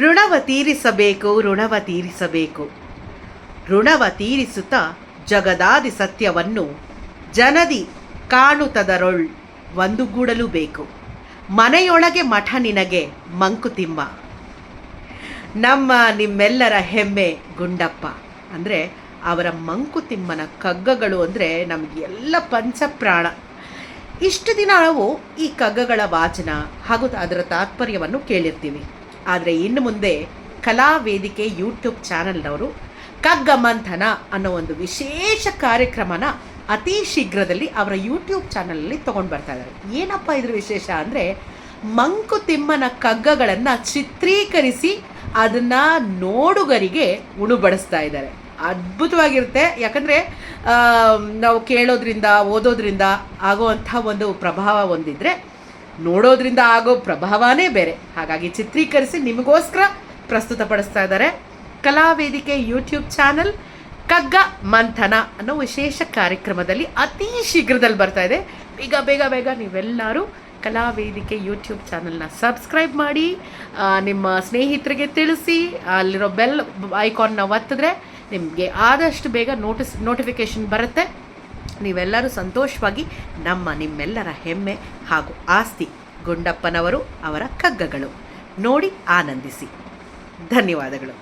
ಋಣವ ತೀರಿಸಬೇಕು, ಋಣವ ತೀರಿಸಬೇಕು. ಋಣವ ತೀರಿಸುತ್ತಾ ಜಗದಾದಿ ಸತ್ಯವನ್ನು ಜನದಿ ಕಾಣುತ್ತದರೊಳ್ ಒಂದುಗೂಡಲು ಬೇಕು. ಮನೆಯೊಳಗೆ ಮಠ ನಿನಗೆ ಮಂಕುತಿಮ್ಮ. ನಮ್ಮ ನಿಮ್ಮೆಲ್ಲರ ಹೆಮ್ಮೆ ಗುಂಡಪ್ಪ. ಅಂದರೆ ಅವರ ಮಂಕುತಿಮ್ಮನ ಕಗ್ಗಗಳು ಅಂದರೆ ನಮಗೆಲ್ಲ ಪಂಚಪ್ರಾಣ. ಇಷ್ಟು ದಿನ ನಾವು ಈ ಕಗ್ಗಗಳ ವಾಚನ ಹಾಗೂ ಅದರ ತಾತ್ಪರ್ಯವನ್ನು ಕೇಳಿರ್ತೀವಿ. ಆದರೆ ಇನ್ನು ಮುಂದೆ ಕಲಾವೇದಿಕೆ ಯೂಟ್ಯೂಬ್ ಚಾನಲ್ನವರು ಕಗ್ಗ ಮಂಥನ ಅನ್ನೋ ಒಂದು ವಿಶೇಷ ಕಾರ್ಯಕ್ರಮನ ಅತಿ ಶೀಘ್ರದಲ್ಲಿ ಅವರ ಯೂಟ್ಯೂಬ್ ಚಾನಲಲ್ಲಿ ತೊಗೊಂಡು ಬರ್ತಾ ಇದ್ದಾರೆ. ಏನಪ್ಪ ಇದ್ರ ವಿಶೇಷ ಅಂದರೆ ಮಂಕುತಿಮ್ಮನ ಕಗ್ಗಗಳನ್ನು ಚಿತ್ರೀಕರಿಸಿ ಅದನ್ನು ನೋಡುಗರಿಗೆ ಉಣುಬಡಿಸ್ತಾ ಇದ್ದಾರೆ. ಅದ್ಭುತವಾಗಿರುತ್ತೆ. ಯಾಕಂದರೆ ನಾವು ಕೇಳೋದ್ರಿಂದ ಓದೋದ್ರಿಂದ ಆಗೋವಂಥ ಒಂದು ಪ್ರಭಾವ ಹೊಂದಿದ್ರೆ ನೋಡೋದ್ರಿಂದ ಆಗೋ ಪ್ರಭಾವನೇ ಬೇರೆ. ಹಾಗಾಗಿ ಚಿತ್ರೀಕರಿಸಿ ನಿಮಗೋಸ್ಕರ ಪ್ರಸ್ತುತಪಡಿಸ್ತಾ ಇದ್ದಾರೆ. ಕಲಾವೇದಿಕೆ ಯೂಟ್ಯೂಬ್ ಚಾನಲ್ ಕಗ್ಗ ಮಂಥನ ಅನ್ನೋ ವಿಶೇಷ ಕಾರ್ಯಕ್ರಮದಲ್ಲಿ ಅತಿ ಶೀಘ್ರದಲ್ಲಿ ಬರ್ತಾ ಇದೆ. ಬೇಗ ಬೇಗ ಬೇಗ ನೀವೆಲ್ಲರೂ ಕಲಾವೇದಿಕೆ ಯೂಟ್ಯೂಬ್ ಚಾನಲ್ನ ಸಬ್ಸ್ಕ್ರೈಬ್ ಮಾಡಿ, ನಿಮ್ಮ ಸ್ನೇಹಿತರಿಗೆ ತಿಳಿಸಿ. ಅಲ್ಲಿರೋ ಬೆಲ್ ಐಕಾನ್ನ ಒತ್ತಿದ್ರೆ ನಿಮಗೆ ಆದಷ್ಟು ಬೇಗ ನೋಟಿಫಿಕೇಷನ್ ಬರುತ್ತೆ. ನೀವೆಲ್ಲರೂ ಸಂತೋಷವಾಗಿ ನಿಮ್ಮೆಲ್ಲರ ಹೆಮ್ಮೆ ಹಾಗೂ ಆಸ್ತಿ ಗುಂಡಪ್ಪನವರು ಅವರ ಕಗ್ಗಗಳು ನೋಡಿ ಆನಂದಿಸಿ. ಧನ್ಯವಾದಗಳು.